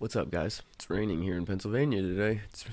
What's up, guys? It's raining here in Pennsylvania today. It's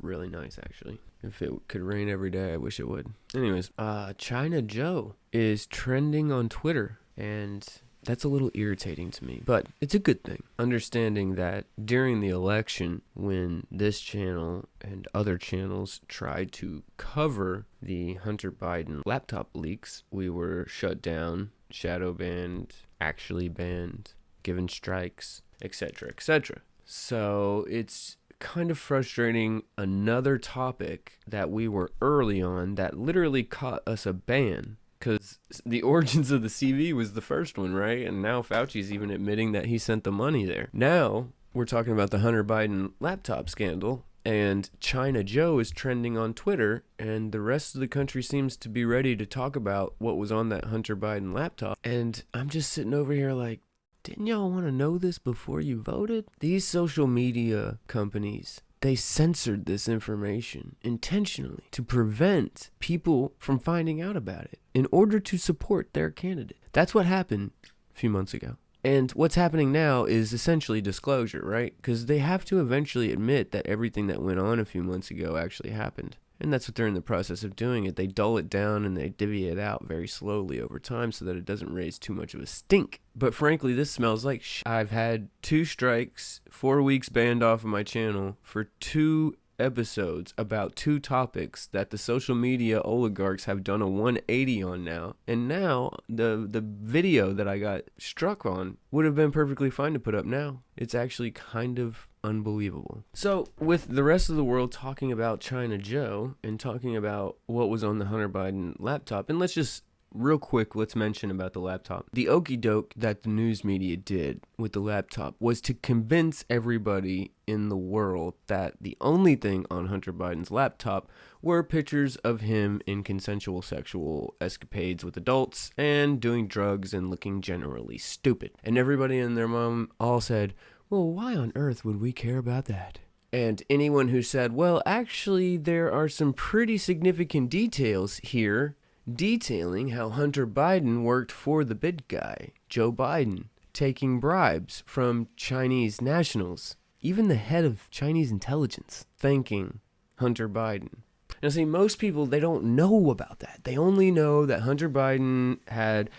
really nice, actually. If it could rain every day, I wish it would. Anyways, China Joe is trending on Twitter, and that's a little irritating to me, but it's a good thing. Understanding that during the election, when this channel and other channels tried to cover the Hunter Biden laptop leaks, we were shut down, shadow banned, actually banned, given strikes, etc., etc. So it's kind of frustrating. Another topic that we were early on that literally caught us a ban, because the origins of the CV was the first one, right? And now Fauci's even admitting that he sent the money there. Now we're talking about the Hunter Biden laptop scandal, and China Joe is trending on Twitter, and the rest of the country seems to be ready to talk about what was on that Hunter Biden laptop. And I'm just sitting over here like, didn't y'all want to know this before you voted? These social media companies, they censored this information intentionally to prevent people from finding out about it in order to support their candidate. That's what happened a few months ago. And what's happening now is essentially disclosure, right? Because they have to eventually admit that everything that went on a few months ago actually happened. And that's what they're in the process of doing. They dull it down and they divvy it out very slowly over time so that it doesn't raise too much of a stink. But frankly, this smells like I've had 2 strikes, 4 weeks banned off of my channel for 2 episodes about 2 topics that the social media oligarchs have done a 180 on now. And now the video that I got struck on would have been perfectly fine to put up now. It's actually kind of unbelievable. So with the rest of the world talking about China Joe and talking about what was on the Hunter Biden laptop, and let's just real quick, let's mention about the laptop. The okie doke that the news media did with the laptop was to convince everybody in the world that the only thing on Hunter Biden's laptop were pictures of him in consensual sexual escapades with adults and doing drugs and looking generally stupid. And everybody and their mom all said, well, why on earth would we care about that? And anyone who said, well, actually, there are some pretty significant details here detailing how Hunter Biden worked for the big guy, Joe Biden, taking bribes from Chinese nationals, even the head of Chinese intelligence, thanking Hunter Biden. Now, see, most people, they don't know about that. They only know that Hunter Biden had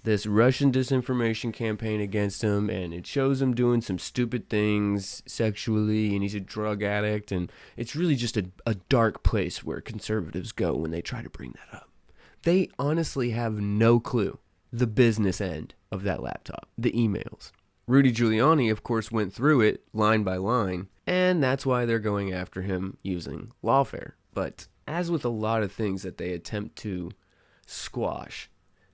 this Russian disinformation campaign against him, and it shows him doing some stupid things sexually, and he's a drug addict, and it's really just a dark place where conservatives go when they try to bring that up. They honestly have no clue the business end of that laptop, the emails. Rudy Giuliani, of course, went through it line by line, and that's why they're going after him using lawfare. But as with a lot of things that they attempt to squash,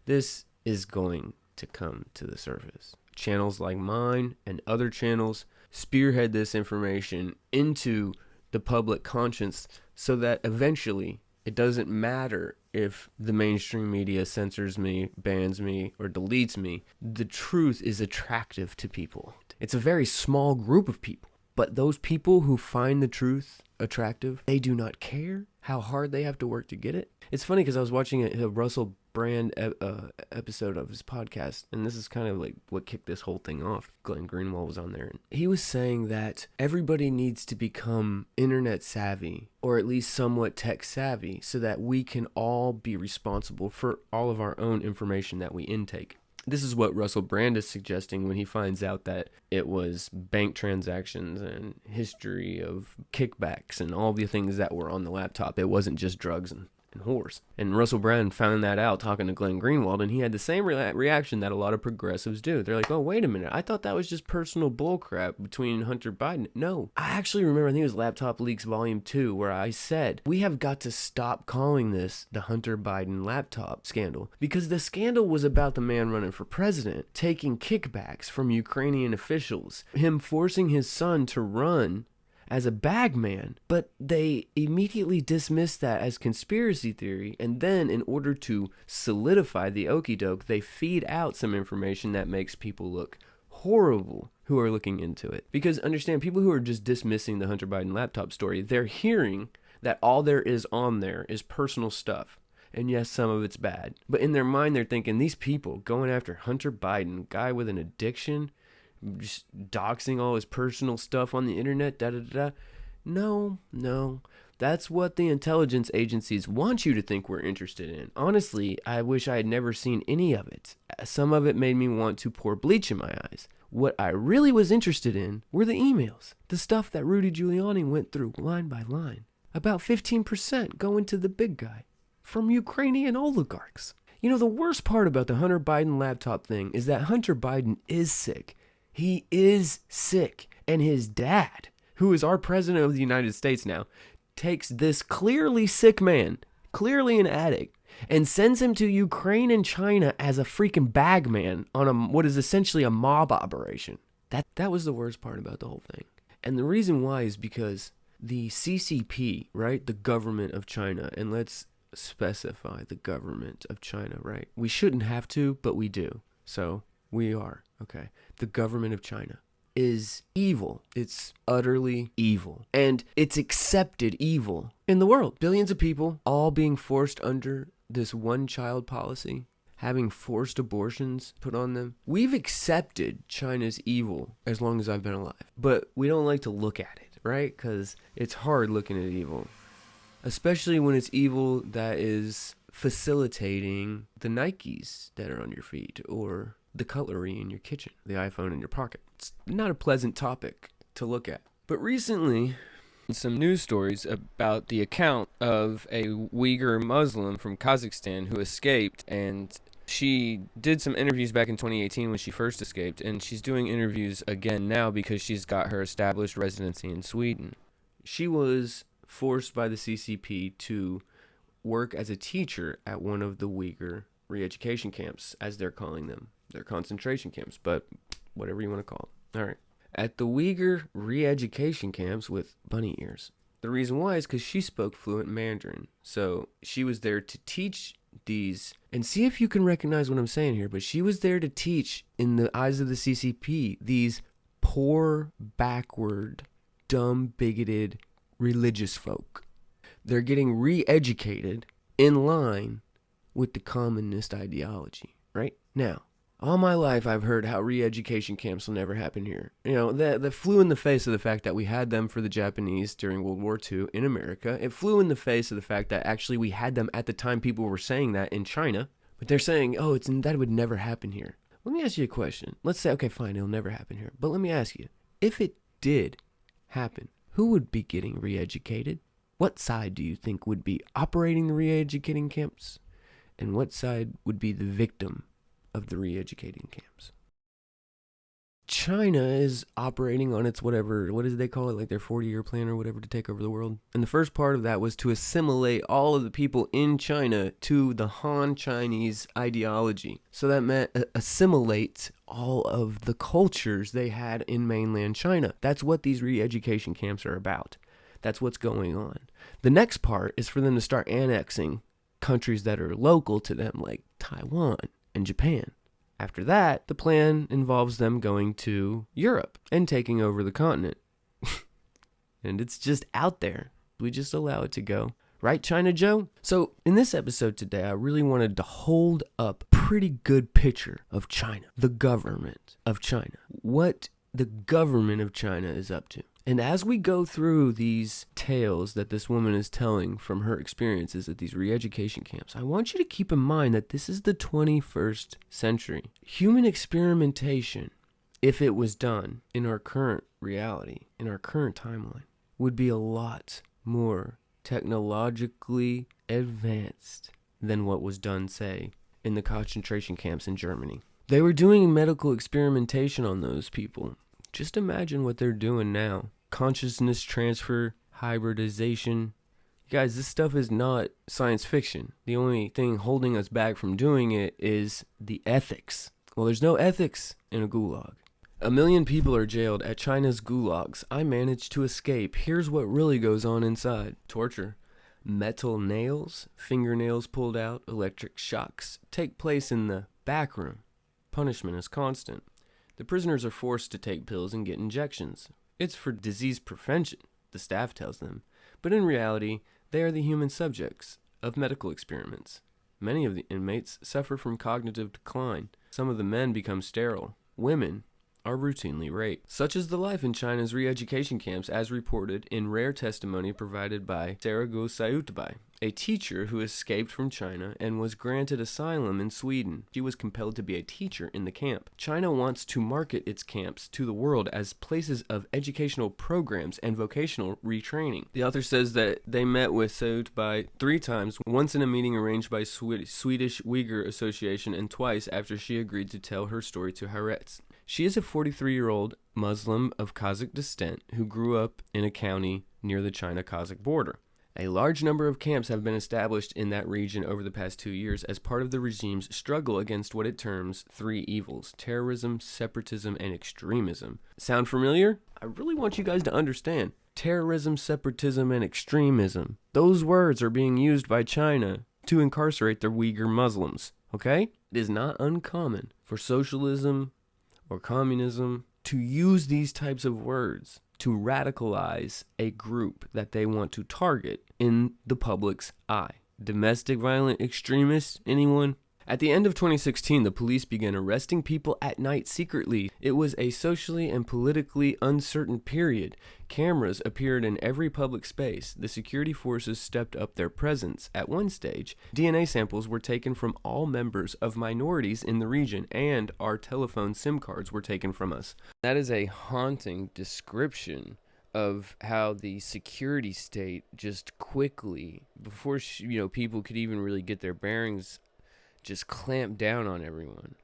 this is going to come to the surface. Channels like mine and other channels spearhead this information into the public conscience so that eventually it doesn't matter if the mainstream media censors me, bans me, or deletes me. The truth is attractive to people. It's a very small group of people, but those people who find the truth attractive, they do not care how hard they have to work to get it. It's funny because I was watching a Russell Brand episode of his podcast, and this is kind of like what kicked this whole thing off. Glenn Greenwald was on there, and he was saying that everybody needs to become internet savvy, or at least somewhat tech savvy, so that we can all be responsible for all of our own information that we intake. This is what Russell Brand is suggesting when he finds out that it was bank transactions and history of kickbacks and all the things that were on the laptop. It wasn't just drugs and whores. And Russell Brand found that out talking to Glenn Greenwald, and he had the same reaction that a lot of progressives do. They're like, oh, wait a minute, I thought that was just personal bullcrap between Hunter Biden. No, I actually remember, I think it was Laptop Leaks Volume 2, where I said, we have got to stop calling this the Hunter Biden laptop scandal, because the scandal was about the man running for president, taking kickbacks from Ukrainian officials, him forcing his son to run as a bagman, but they immediately dismissed that as conspiracy theory, and then in order to solidify the okie doke, they feed out some information that makes people look horrible who are looking into it. Because understand, people who are just dismissing the Hunter Biden laptop story, they're hearing that all there is on there is personal stuff. And yes, some of it's bad. But in their mind, they're thinking, these people going after Hunter Biden, guy with an addiction, just doxing all his personal stuff on the internet, da-da-da-da. No. That's what the intelligence agencies want you to think we're interested in. Honestly, I wish I had never seen any of it. Some of it made me want to pour bleach in my eyes. What I really was interested in were the emails, the stuff that Rudy Giuliani went through line by line. About 15% going to the big guy from Ukrainian oligarchs. You know, the worst part about the Hunter Biden laptop thing is that Hunter Biden is sick. He is sick. And his dad, who is our president of the United States now, takes this clearly sick man, clearly an addict, and sends him to Ukraine and China as a freaking bag man on what is essentially a mob operation. That was the worst part about the whole thing. And the reason why is because the CCP, right, the government of China, and let's specify the government of China, right? We shouldn't have to, but we do. So we are, okay? The government of China is evil. It's utterly evil. And it's accepted evil in the world. Billions of people all being forced under this one-child policy, having forced abortions put on them. We've accepted China's evil as long as I've been alive. But we don't like to look at it, right? Because it's hard looking at evil. Especially when it's evil that is facilitating the Nikes that are on your feet or the cutlery in your kitchen, the iPhone in your pocket. It's not a pleasant topic to look at. But recently, some news stories about the account of a Uyghur Muslim from Kazakhstan who escaped, and she did some interviews back in 2018 when she first escaped, and she's doing interviews again now because she's got her established residency in Sweden. She was forced by the CCP to work as a teacher at one of the Uyghur re-education camps, as they're calling them. They're concentration camps, but whatever you want to call it. All right. At the Uyghur re-education camps with bunny ears. The reason why is because she spoke fluent Mandarin. So she was there to teach these, and see if you can recognize what I'm saying here, but she was there to teach, in the eyes of the CCP, these poor, backward, dumb, bigoted, religious folk. They're getting re-educated in line with the communist ideology, right? Now, all my life I've heard how re-education camps will never happen here. You know, that flew in the face of the fact that we had them for the Japanese during World War II in America. It flew in the face of the fact that actually we had them at the time people were saying that in China. But they're saying, oh, that would never happen here. Let me ask you a question. Let's say, okay, fine, it'll never happen here. But let me ask you, if it did happen, who would be getting re-educated? What side do you think would be operating the re-educating camps? And what side would be the victim of the re-educating camps? China is operating on its what do they call it, like their 40-year plan or whatever, to take over the world. And the first part of that was to assimilate all of the people in China to the Han Chinese ideology. So that meant assimilate all of the cultures they had in mainland China. That's what these re-education camps are about. That's what's going on. The next part is for them to start annexing countries that are local to them, like Taiwan and Japan. After that, the plan involves them going to Europe and taking over the continent. And it's just out there. We just allow it to go. Right, China Joe? So in this episode today, I really wanted to hold up a pretty good picture of China, the government of China, what the government of China is up to. And as we go through these tales that this woman is telling from her experiences at these re-education camps, I want you to keep in mind that this is the 21st century. Human experimentation, if it was done in our current reality, in our current timeline, would be a lot more technologically advanced than what was done, say, in the concentration camps in Germany. They were doing medical experimentation on those people. Just imagine what they're doing now. Consciousness transfer, hybridization. Guys, this stuff is not science fiction. The only thing holding us back from doing it is the ethics. Well, there's no ethics in a gulag. 1 million people are jailed at China's gulags. I managed to escape. Here's what really goes on inside. Torture. Metal nails, fingernails pulled out, electric shocks take place in the back room. Punishment is constant. The prisoners are forced to take pills and get injections. It's for disease prevention, the staff tells them. But in reality, they are the human subjects of medical experiments. Many of the inmates suffer from cognitive decline. Some of the men become sterile. Women are routinely raped. Such is the life in China's re-education camps, as reported in rare testimony provided by Sarago Sayutbai, a teacher who escaped from China and was granted asylum in Sweden. She was compelled to be a teacher in the camp. China wants to market its camps to the world as places of educational programs and vocational retraining. The author says that they met with Sayutbai 3 times, once in a meeting arranged by Swedish Uyghur Association and twice after she agreed to tell her story to Haaretz. She is a 43-year-old Muslim of Kazakh descent who grew up in a county near the China-Kazakh border. A large number of camps have been established in that region over the past 2 years as part of the regime's struggle against what it terms 3 evils: terrorism, separatism, and extremism. Sound familiar? I really want you guys to understand. Terrorism, separatism, and extremism. Those words are being used by China to incarcerate their Uyghur Muslims, okay? It is not uncommon for socialism or communism to use these types of words to radicalize a group that they want to target in the public's eye. Domestic violent extremists, anyone? At the end of 2016, the police began arresting people at night secretly. It was a socially and politically uncertain period. Cameras appeared in every public space. The security forces stepped up their presence. At one stage, DNA samples were taken from all members of minorities in the region, and our telephone SIM cards were taken from us. That is a haunting description of how the security state just quickly, before people could even really get their bearings, just clamped down on everyone.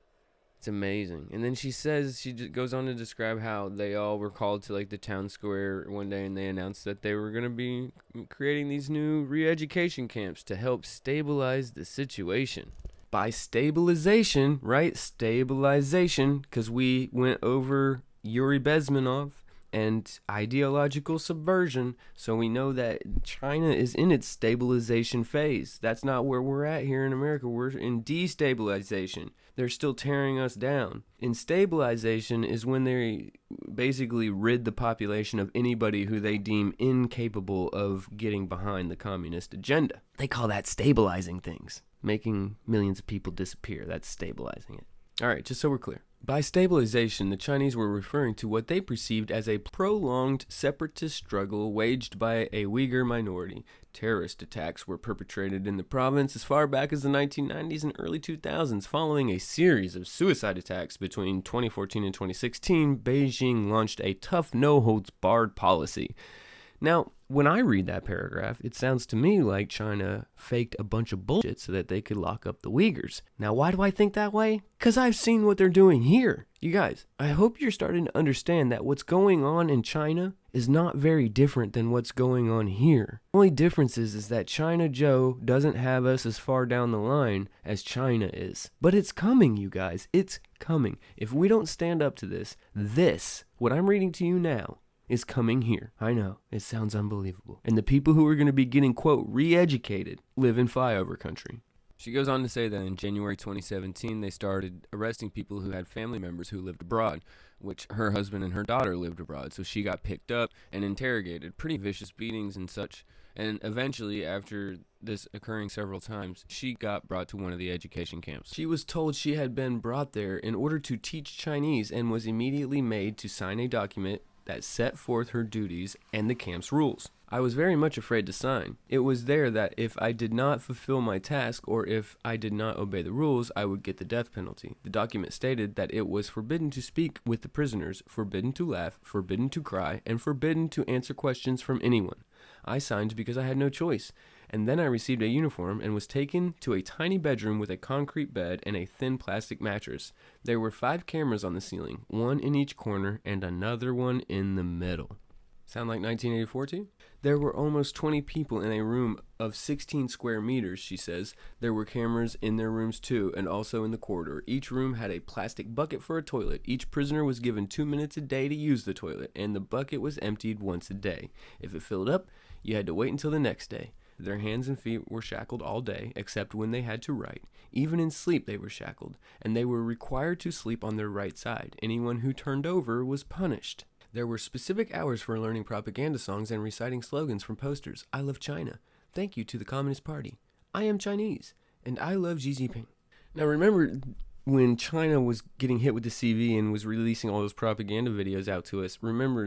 It's amazing. And then she just goes on to describe how they all were called to the town square one day, and they announced that they were going to be creating these new re-education camps to help stabilize the situation. By stabilization, right? Stabilization, because we went over Yuri Bezmenov and ideological subversion, so we know that China is in its stabilization phase. That's not where we're at here in America. We're in destabilization. They're still tearing us down. In stabilization is when they basically rid the population of anybody who they deem incapable of getting behind the communist agenda. They call that stabilizing things. Making millions of people disappear. That's stabilizing it. All right, just so we're clear. By stabilization, the Chinese were referring to what they perceived as a prolonged separatist struggle waged by a Uyghur minority. Terrorist attacks were perpetrated in the province as far back as the 1990s and early 2000s. Following a series of suicide attacks between 2014 and 2016, Beijing launched a tough no-holds-barred policy. Now, when I read that paragraph, it sounds to me like China faked a bunch of bullshit so that they could lock up the Uyghurs. Now, why do I think that way? Because I've seen what they're doing here. You guys, I hope you're starting to understand that what's going on in China is not very different than what's going on here. The only difference is that China Joe doesn't have us as far down the line as China is. But it's coming, you guys. It's coming. If we don't stand up to this, what I'm reading to you now, is coming here. I know, it sounds unbelievable. And the people who are going to be getting, quote, re-educated live in flyover country. She goes on to say that in January 2017, they started arresting people who had family members who lived abroad, which her husband and her daughter lived abroad. So she got picked up and interrogated, pretty vicious beatings and such. And eventually, after this occurring several times, she got brought to one of the education camps. She was told she had been brought there in order to teach Chinese and was immediately made to sign a document that set forth her duties and the camp's rules. I was very much afraid to sign. It was there that if I did not fulfill my task or if I did not obey the rules, I would get the death penalty. The document stated that it was forbidden to speak with the prisoners, forbidden to laugh, forbidden to cry, and forbidden to answer questions from anyone. I signed because I had no choice. And then I received a uniform and was taken to a tiny bedroom with a concrete bed and a thin plastic mattress. There were 5 cameras on the ceiling, one in each corner and another one in the middle. Sound like 1984 to you? There were almost 20 people in a room of 16 square meters, she says. There were cameras in their rooms too, and also in the corridor. Each room had a plastic bucket for a toilet. Each prisoner was given 2 minutes a day to use the toilet, and the bucket was emptied once a day. If it filled up, you had to wait until the next day. Their hands and feet were shackled all day, except when they had to write. Even in sleep they were shackled, and they were required to sleep on their right side. Anyone who turned over was punished. There were specific hours for learning propaganda songs and reciting slogans from posters. I love China. Thank you to the Communist Party. I am Chinese, and I love Xi Jinping. Now remember, when China was getting hit with the CV and was releasing all those propaganda videos out to us, remember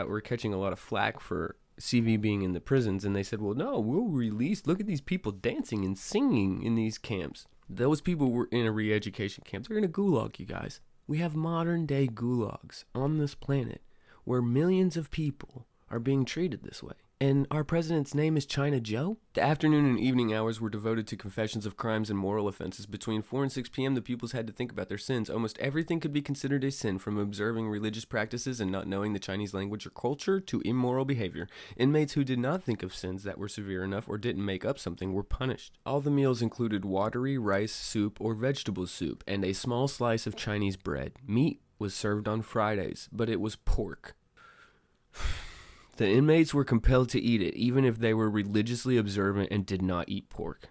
were catching a lot of flack for CV being in the prisons, and they said, well, no, we'll release, look at these people dancing and singing in these camps. Those people were in a re-education camp. They're in a gulag, you guys. We have modern day gulags on this planet where millions of people are being treated this way. And our president's name is China Joe? The afternoon and evening hours were devoted to confessions of crimes and moral offenses. Between 4 and 6 p.m., the pupils had to think about their sins. Almost everything could be considered a sin, from observing religious practices and not knowing the Chinese language or culture to immoral behavior. Inmates who did not think of sins that were severe enough or didn't make up something were punished. All the meals included watery rice soup or vegetable soup and a small slice of Chinese bread. Meat was served on Fridays, but it was pork. The inmates were compelled to eat it, even if they were religiously observant and did not eat pork.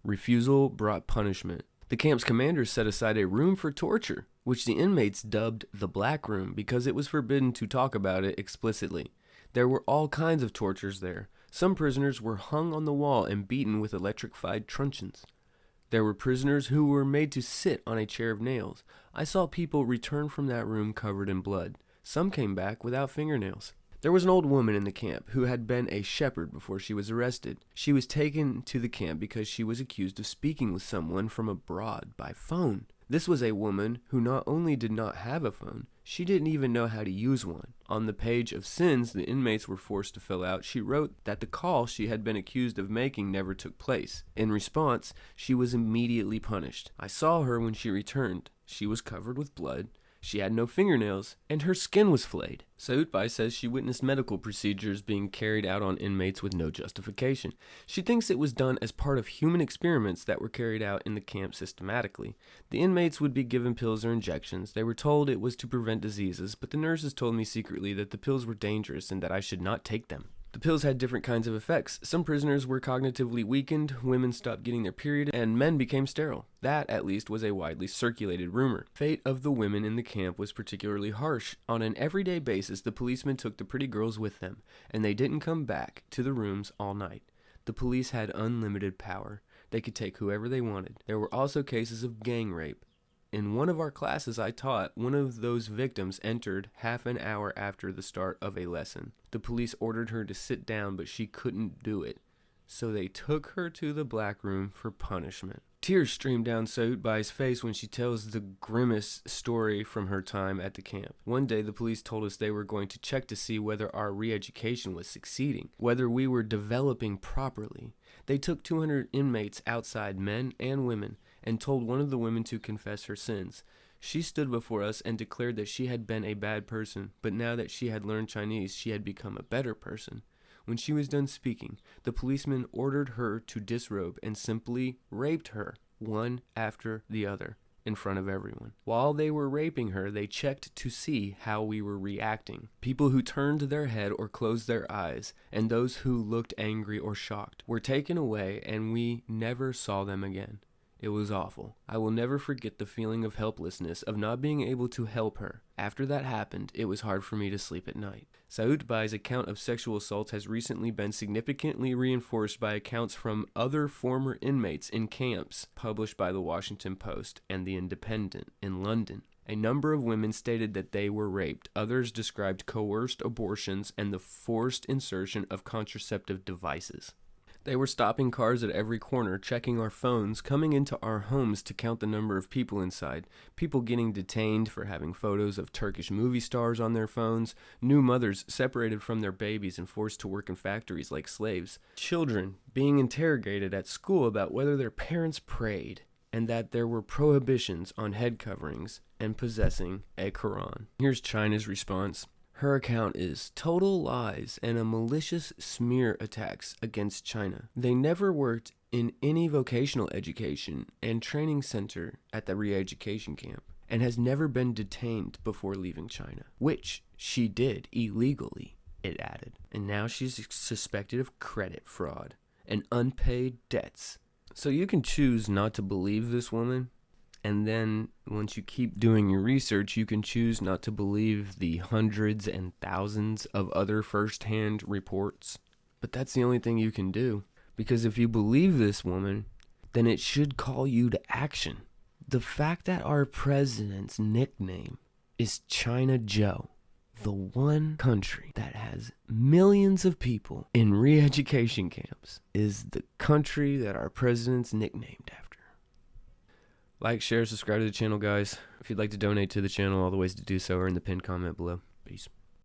Refusal brought punishment. The camp's commanders set aside a room for torture, which the inmates dubbed the Black Room because it was forbidden to talk about it explicitly. There were all kinds of tortures there. Some prisoners were hung on the wall and beaten with electrified truncheons. There were prisoners who were made to sit on a chair of nails. I saw people return from that room covered in blood. Some came back without fingernails. There was an old woman in the camp who had been a shepherd before she was arrested. She was taken to the camp because she was accused of speaking with someone from abroad by phone. This was a woman who not only did not have a phone, she didn't even know how to use one. On the page of sins the inmates were forced to fill out, she wrote that the call she had been accused of making never took place. In response, she was immediately punished. I saw her when she returned. She was covered with blood. She had no fingernails, and her skin was flayed. Sautbai says she witnessed medical procedures being carried out on inmates with no justification. She thinks it was done as part of human experiments that were carried out in the camp systematically. The inmates would be given pills or injections. They were told it was to prevent diseases, but the nurses told me secretly that the pills were dangerous and that I should not take them. The pills had different kinds of effects. Some prisoners were cognitively weakened, women stopped getting their period, and men became sterile. That, at least, was a widely circulated rumor. Fate of the women in the camp was particularly harsh. On an everyday basis, the policemen took the pretty girls with them, and they didn't come back to the rooms all night. The police had unlimited power. They could take whoever they wanted. There were also cases of gang rape. In one of our classes I taught, one of those victims entered half an hour after the start of a lesson. The police ordered her to sit down, but she couldn't do it. So they took her to the Black Room for punishment. Tears stream down Sautbai's face when she tells the grimmest story from her time at the camp. One day the police told us they were going to check to see whether our re-education was succeeding, whether we were developing properly. They took 200 inmates outside, men and women, and told one of the women to confess her sins. She stood before us and declared that she had been a bad person, but now that she had learned Chinese, she had become a better person. When she was done speaking, the policeman ordered her to disrobe and simply raped her, one after the other, in front of everyone. While they were raping her, they checked to see how we were reacting. People who turned their head or closed their eyes, and those who looked angry or shocked, were taken away, and we never saw them again. It was awful. I will never forget the feeling of helplessness, of not being able to help her. After that happened, it was hard for me to sleep at night. Sautbai's account of sexual assaults has recently been significantly reinforced by accounts from other former inmates in camps published by the Washington Post and the Independent in London. A number of women stated that they were raped. Others described coerced abortions and the forced insertion of contraceptive devices. They were stopping cars at every corner, checking our phones, coming into our homes to count the number of people inside, people getting detained for having photos of Turkish movie stars on their phones, new mothers separated from their babies and forced to work in factories like slaves, children being interrogated at school about whether their parents prayed, and that there were prohibitions on head coverings and possessing a Quran. Here's China's response. Her account is total lies and a malicious smear attacks against China. They never worked in any vocational education and training center at the re-education camp and has never been detained before leaving China, which she did illegally, it added. And now she's suspected of credit fraud and unpaid debts. So you can choose not to believe this woman. And then once you keep doing your research, you can choose not to believe the hundreds and thousands of other first-hand reports. But that's the only thing you can do. Because if you believe this woman, then it should call you to action. The fact that our president's nickname is China Joe, the one country that has millions of people in re-education camps, is the country that our president's nicknamed after. Like, share, subscribe to the channel, guys. If you'd like to donate to the channel, all the ways to do so are in the pinned comment below. Peace.